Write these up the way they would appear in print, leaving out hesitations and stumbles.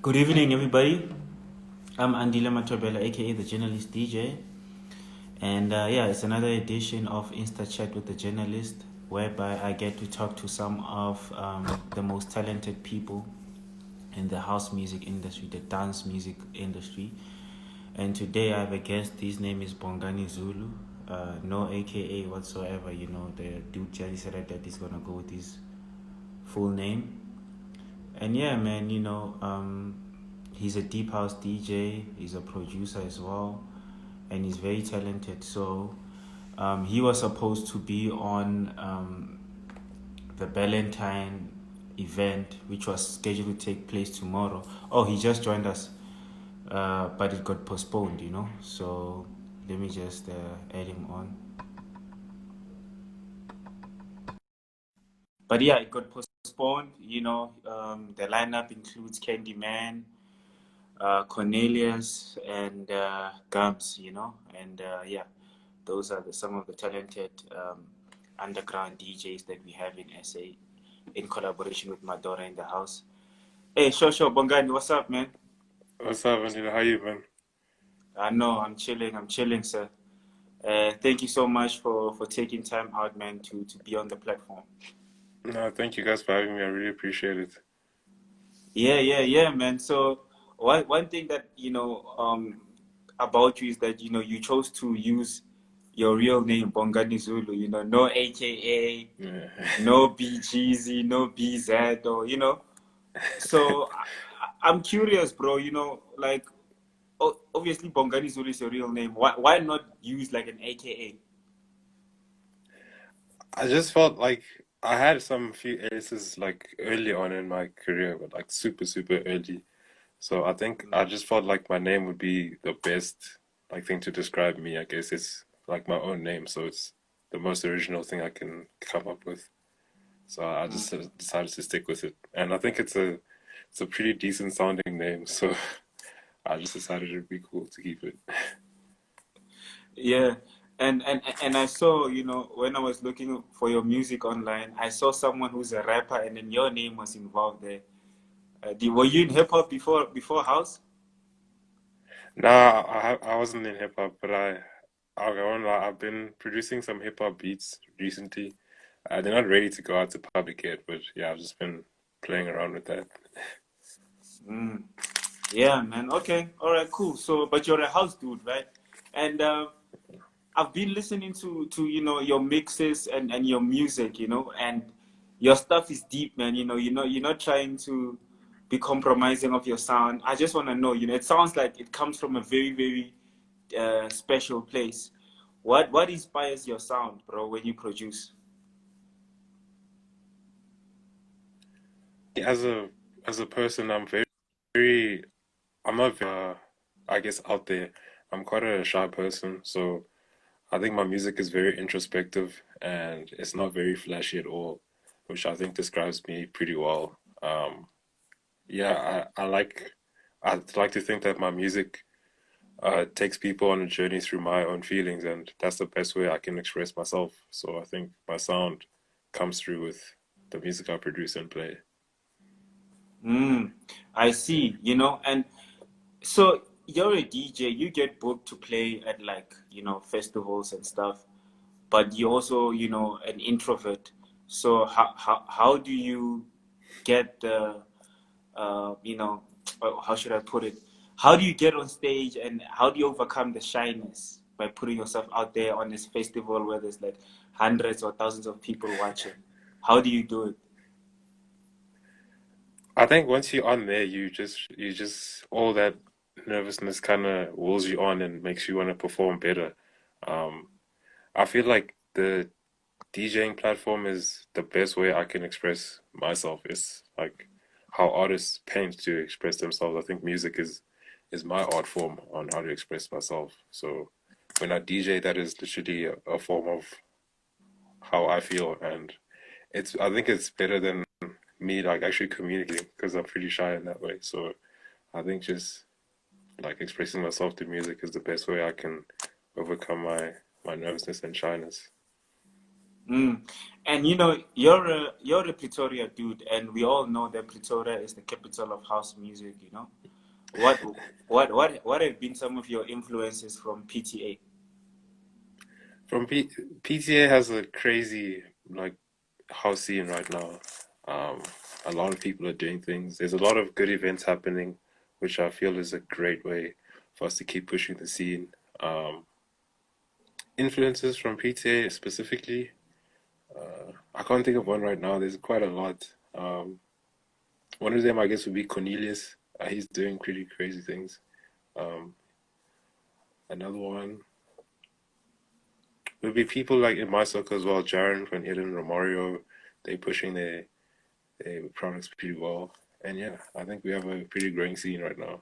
Good evening, everybody. I'm Andile Matobela, aka the Journalist DJ, and it's another edition of Insta Chat with the Journalist, whereby I get to talk to some of the most talented people in the house music industry, the dance music industry. And today I have a guest. His name is Bongani Zulu. No AKA whatsoever. The dude just said that he's gonna go with his full name. And yeah, man, he's a deep house DJ, he's a producer as well, and he's very talented. So he was supposed to be on the Valentine event, which was scheduled to take place tomorrow. Oh, he just joined us, but it got postponed. So let me just add him on. But yeah, it got postponed. The lineup includes Candyman, Cornelius, and Gums, and those are some of the talented underground DJs that we have in SA in collaboration with Madonna in the house. Hey, sure, Bongani, what's up, man? What's up, Anita? How you, man? I know, I'm chilling, sir. Thank you so much for taking time out, man, to be on the platform. No, thank you guys for having me. I really appreciate it. Yeah, man. So one thing that about you is that you chose to use your real name Bongani Zulu. No AKA, Yeah. no BGZ, no BZ, or. So I'm curious, bro. Like obviously Bongani Zulu is your real name. Why not use like an AKA? I just felt like I had some few aces like early on in my career, but like super early. So I think I just felt like my name would be the best like thing to describe me. I guess it's like my own name, so it's the most original thing I can come up with. So I just decided to stick with it, and I think it's a pretty decent sounding name. So I just decided it'd be cool to keep it. Yeah. And I saw, when I was looking for your music online, I saw someone who's a rapper, and then your name was involved there. Were you in hip hop before house? Nah, I wasn't in hip hop, but I won't lie, I've been producing some hip hop beats recently. They're not ready to go out to public yet, but yeah, I've just been playing around with that. Mm. Yeah, man. Okay. All right. Cool. So, but you're a house dude, right? And I've been listening to your mixes and your music, and your stuff is deep, man. You're not trying to be compromising of your sound. I just want to know, it sounds like it comes from a very very special place. What inspires your sound, bro, when you produce? As a person, very I'm not I guess out there. I'm quite a shy person, so I think my music is very introspective and it's not very flashy at all, which I think describes me pretty well. Yeah, I'd like to think that my music takes people on a journey through my own feelings, and that's the best way I can express myself. So I think my sound comes through with the music I produce and play. Mm, I see, and so you're a DJ, you get booked to play at like, festivals and stuff, but you're also, an introvert. So how do you get the, how should I put it? How do you get on stage and how do you overcome the shyness by putting yourself out there on this festival where there's like hundreds or thousands of people watching? How do you do it? I think once you're on there, you just all that nervousness kind of wills you on and makes you want to perform better. Um, I feel like the DJing platform is the best way I can express myself. It's like how artists paint to express themselves. I think music is my art form on how to express myself. So when I DJ, that is literally a form of how I feel, and I think it's better than me like actually communicating because I'm pretty shy in that way. So I think just like expressing myself through music is the best way I can overcome my nervousness and shyness. Mm. And you're a Pretoria dude, and we all know that Pretoria is the capital of house music. What what have been some of your influences from PTA? From PTA has a crazy like house scene right now. Um, a lot of people are doing things. There's a lot of good events happening, which I feel is a great way for us to keep pushing the scene. Um, Influences from PTA specifically, I can't think of one right now. There's quite a lot. One of them, I guess, would be Cornelius. He's doing pretty crazy things. Um, Another one would be people like in my circle as well, Jaren from Eden, Romario. They pushing their products pretty well. And yeah, I think we have a pretty growing scene right now.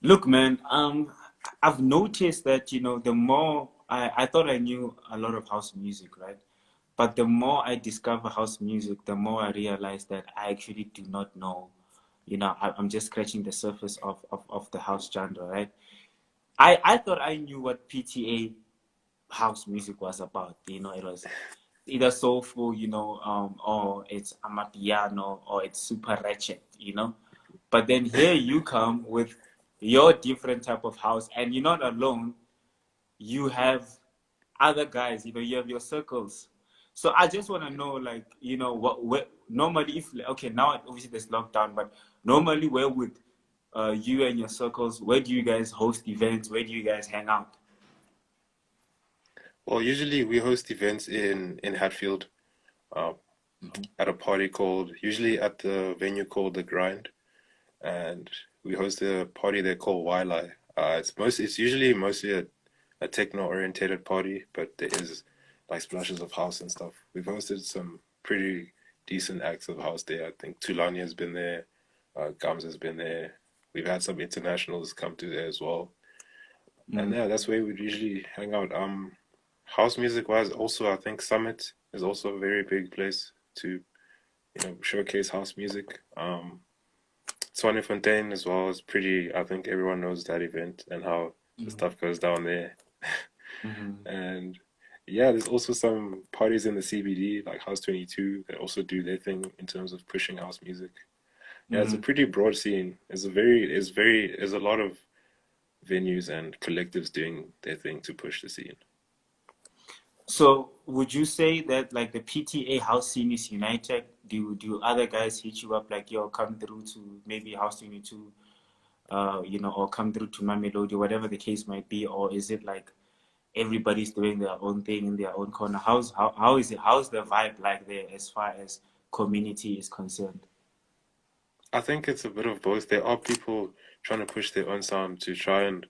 Look, man, I've noticed that, the more I thought I knew a lot of house music, right? But the more I discover house music, the more I realize that I actually do not know. I'm just scratching the surface of the house genre, right? I thought I knew what PTA house music was about. It was either soulful, or it's amapiano, or it's super ratchet. But then here you come with your different type of house, and you're not alone. You have other guys, you have your circles. So I just want to know, like, normally, if, okay, now obviously there's lockdown, but normally where would you and your circles, where do you guys host events? Where do you guys hang out? Well, usually we host events in Hatfield, uh, at a party called, usually at the venue called The Grind, and we host a party there called Wildlife. It's usually mostly a techno orientated party, but there is like splashes of house and stuff. We've hosted some pretty decent acts of house there. I think Tulani has been there, Gums has been there. We've had some internationals come to there as well. And Mm. yeah, that's where we usually hang out. House music wise, also I think Summit is also a very big place to, showcase house music. Swanee Fontaine as well is pretty. I think everyone knows that event and how the Mm. stuff goes down there. Mhm. And yeah, there's also some parties in the CBD like House 22 that also do their thing in terms of pushing house music. Yeah, it's a Mhm. pretty broad scene. There's a lot of venues and collectives doing their thing to push the scene. So would you say that, like, the PTA house scene is united? Do other guys hit you up like, yo, come through to maybe House 22, or come through to my melody, whatever the case might be, or is it like everybody's doing their own thing in their own corner? How is it? How's the vibe like there as far as community is concerned? I think it's a bit of both. There are people trying to push their own sound to try and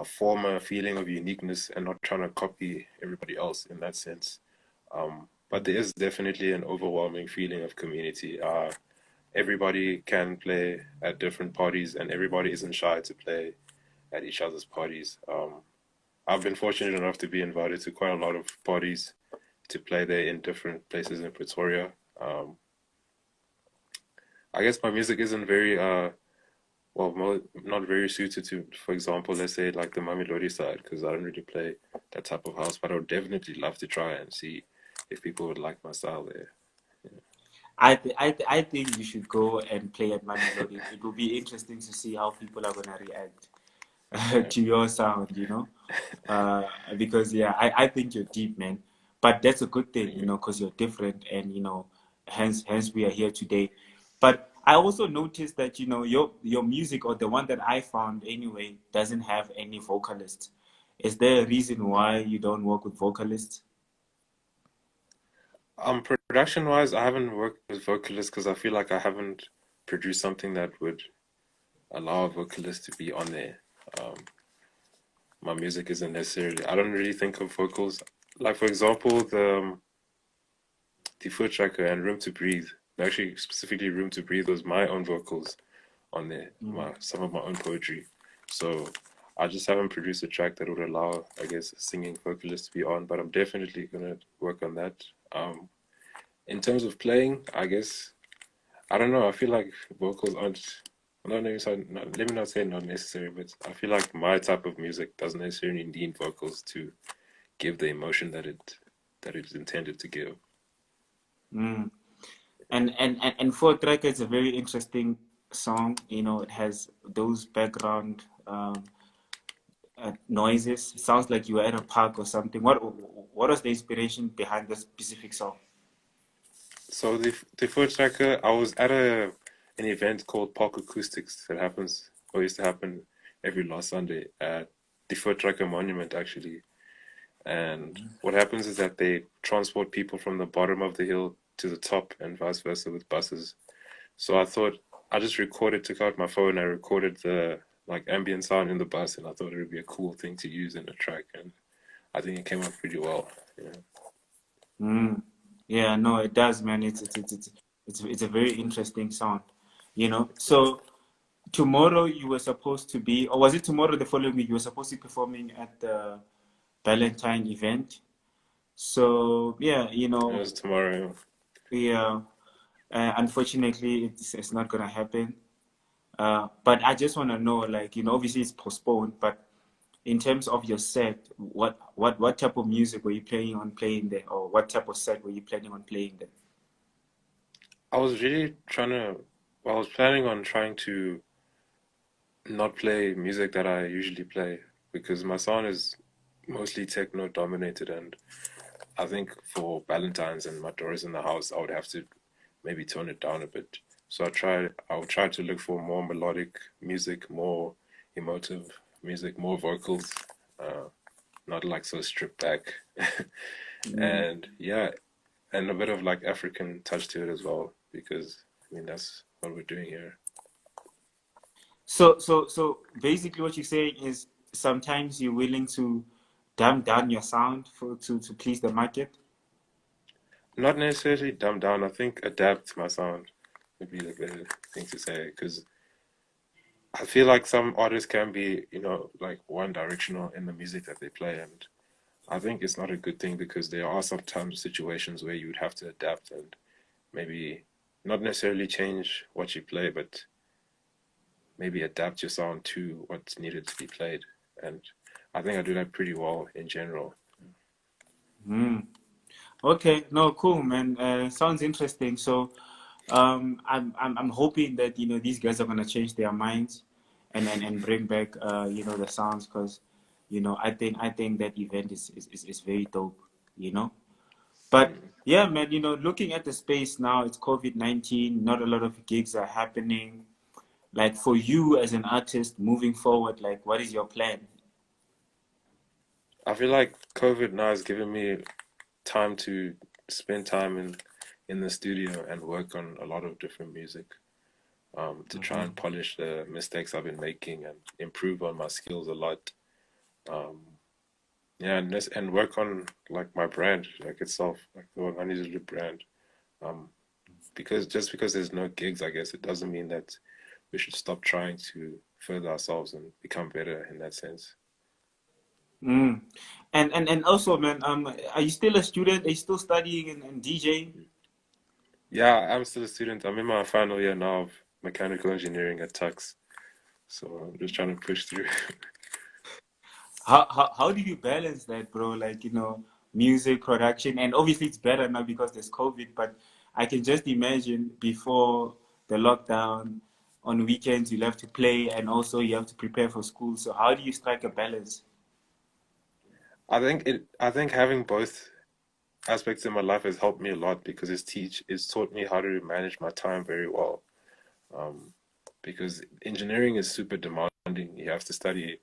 form a feeling of uniqueness and not trying to copy everybody else in that sense. But there is definitely an overwhelming feeling of community. Everybody can play at different parties, and everybody isn't shy to play at each other's parties. I've been fortunate enough to be invited to quite a lot of parties to play there in different places in Pretoria. Um, I guess my music isn't very not very suited to, for example, let's say like the Mamelodi side, because I don't really play that type of house. But I would definitely love to try and see if people would like my style there. I think you should go and play at my melody. It will be interesting to see how people are gonna react Yeah, to your sound. Uh, because yeah, I think you're deep, man. But that's a good thing, thank you. because you're different, and hence we are here today. But I also noticed that your music, or the one that I found anyway, doesn't have any vocalists. Is there a reason why you don't work with vocalists? Production wise, I haven't worked with vocalists because I feel like I haven't produced something that would allow a vocalist to be on there. Um, my music isn't necessarily. I don't really think of vocals. Like for example, the Foot Tracker and Room to Breathe. Actually, specifically, Room to Breathe was my own vocals on there, Mm. some of my own poetry. So I just haven't produced a track that would allow, I guess, a singing vocalist to be on. But I'm definitely gonna work on that. In terms of playing, I guess I don't know. I feel like vocals aren't. Not necessarily, let me not say not necessary, but I feel like my type of music doesn't necessarily need vocals to give the emotion that it. that it's intended to give. Mm. And for track, it's a very interesting song. You know, it has those background noises. It sounds like you were at a park or something. What was the inspiration behind this specific song? So the foot tracker, I was at an event called Park Acoustics that happens or used to happen every last Sunday at the foot tracker monument actually. And what happens is that they transport people from the bottom of the hill to the top and vice versa with buses. So I thought I just recorded, took out my phone, I recorded the like ambient sound in the bus, and I thought it would be a cool thing to use in a track, and I think it came out pretty well. Yeah. Mm. Yeah, no, it does, man. It's a very interesting sound, you know. So tomorrow you were supposed to be, or was it tomorrow the following week? You were supposed to be performing at the Valentine event. So yeah, you It know, was tomorrow. yeah. Unfortunately, it's not gonna happen. But I just want to know, like, you know, obviously it's postponed, but in terms of your set, what type of music were you planning on playing there, or what type of set were you planning on playing there? I was really trying to, well, I was planning on trying to not play music that I usually play because my sound is mostly techno dominated, and I think for Valentine's and my daughter's in the house, I would have to maybe tone it down a bit. So I would try to look for more melodic music, more emotive music, more vocals, uh, not like so stripped back. Mm. And yeah, and a bit of like African touch to it as well, because I mean that's what we're doing here. So basically, what you're saying is sometimes you're willing to dumb down your sound to please the market. Not necessarily dumb down. I think adapt my sound would be the better thing to say, because I feel like some artists can be, you know, like one directional in the music that they play, and I think it's not a good thing because there are sometimes situations where you would have to adapt and maybe not necessarily change what you play, but maybe adapt your sound to what's needed to be played. And I think I do that pretty well in general. Mm. Okay, no, cool, man. Sounds interesting. So, I'm hoping that you know these guys are gonna change their minds and bring back you know the sounds because you know I think that event is very dope. You know, but Mm. yeah, man. You know, looking at the space now, it's COVID-19. Not a lot of gigs are happening. Like for you as an artist moving forward, like what is your plan? I feel like COVID now has given me time to spend time in the studio and work on a lot of different music. To try and Hmm. polish the mistakes I've been making and improve on my skills a lot. Um, yeah, and work on like my brand, like itself, like the Bongani Zulu brand. Um, because just because there's no gigs, I guess it doesn't mean that we should stop trying to further ourselves and become better in that sense. Mm. And also, man, are you still a student? Are you still studying and DJing? Yeah, I'm still a student. I'm in my final year now of mechanical engineering at Tux, so I'm just trying to push through. How do you balance that, bro? Like, you know, music production, and obviously it's better now because there's COVID, but I can just imagine before the lockdown, on weekends you'll have to play and also you have to prepare for school. So how do you strike a balance? I think having both aspects in my life has helped me a lot because it's taught me how to manage my time very well. Um, because engineering is super demanding. You have to study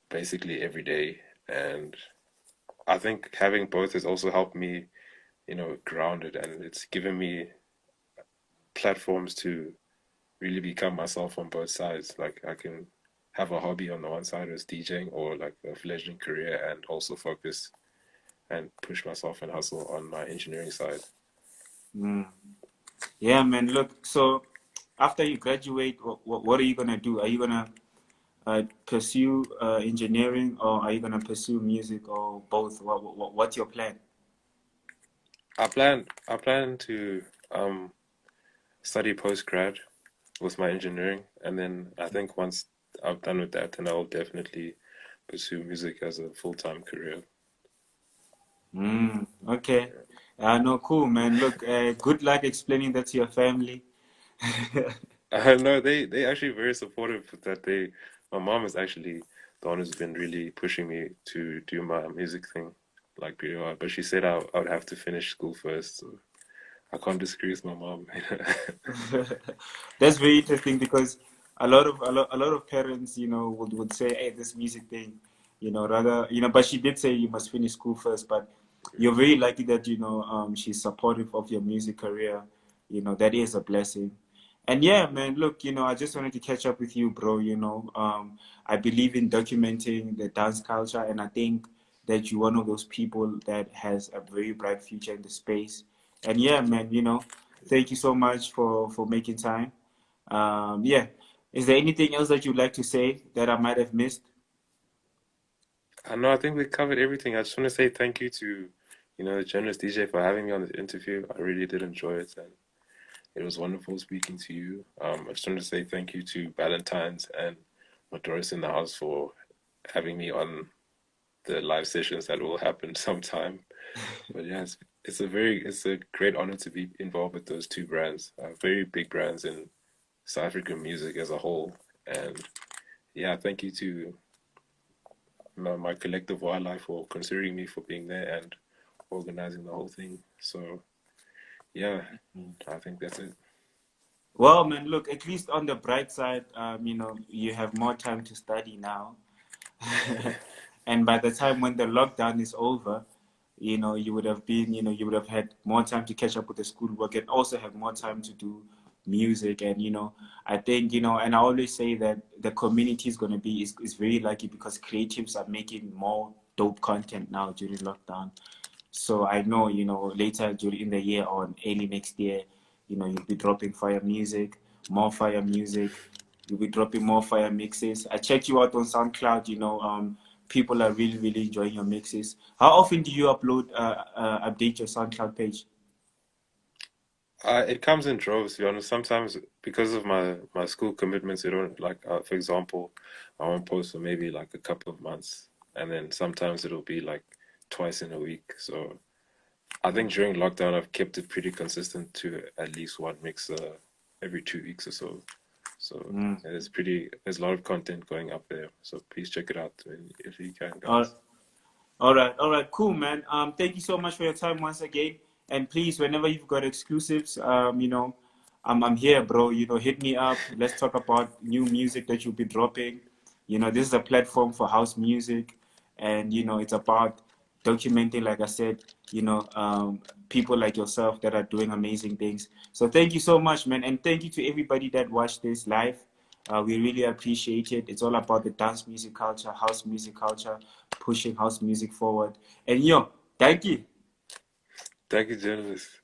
basically every day, and I think having both has also helped me, you know, grounded, and it's given me platforms to really become myself on both sides. Like I can have a hobby on the one side as DJing or like a fledgling career and also focus and push myself and hustle on my engineering side. Mm. Yeah, man. Look, so after you graduate, what are you gonna do? Are you gonna pursue engineering or are you gonna pursue music or both? What's your plan? I plan to study post grad with my engineering, and then I think once I'm done with that, then I'll definitely pursue music as a full time career. Okay. No, cool, man. Look, good luck explaining that to your family. No, they actually very supportive with that. My mom is actually the one who's been really pushing me to do my music thing, like pretty hard. But she said I would have to finish school first, so I can't disagree with my mom. That's very interesting because a lot of parents, would say, "Hey, this music thing, rather, But she did say you must finish school first. But you're very lucky that she's supportive of your music career. That is a blessing. And yeah, man, look, I just wanted to catch up with you, bro. I believe in documenting the dance culture, and I think that you're one of those people that has a very bright future in the space. And yeah, man, thank you so much for making time. Yeah. Is there anything else that you'd like to say that I might have missed? I know I think we covered everything. I just want to say thank you to, the journalist DJ for having me on this interview. I really did enjoy it, and it was wonderful speaking to you. I just want to say thank you to Valentine's and Doris in the house for having me on the live sessions that will happen sometime. But yeah, it's a great honor to be involved with those two brands, very big brands in South African music as a whole. And yeah, thank you to my collective wildlife for considering me for being there and organizing the whole thing. So yeah, I think that's it. Well, man, look, at least on the bright side, you have more time to study now. And by the time when the lockdown is over, you would have had more time to catch up with the schoolwork and also have more time to do music. And, I think, and I always say that the community is going to is very lucky because creatives are making more dope content now during lockdown. So I know, later during the year or early next year, you'll be dropping fire music, more fire music. You'll be dropping more fire mixes. I checked you out on SoundCloud. People are really, really enjoying your mixes. How often do you update your SoundCloud page? It comes in droves, to be honest. Sometimes because of my school commitments, you don't like, for example, I won't post for maybe like a couple of months, and then sometimes it'll be like twice in a week. So I think during lockdown, I've kept it pretty consistent to at least one mix every 2 weeks or so. So Mm. there's a lot of content going up there. So please check it out if you can, All, guys. all right, cool, man. Thank you so much for your time once again. And please, whenever you've got exclusives, I'm here, bro. Hit me up. Let's talk about new music that you'll be dropping. This is a platform for house music, and it's about documenting, like I said, people like yourself that are doing amazing things. So thank you so much, man, and thank you to everybody that watched this live. We really appreciate it. It's all about the dance music culture, house music culture, pushing house music forward. And thank you. Thank you, journalists.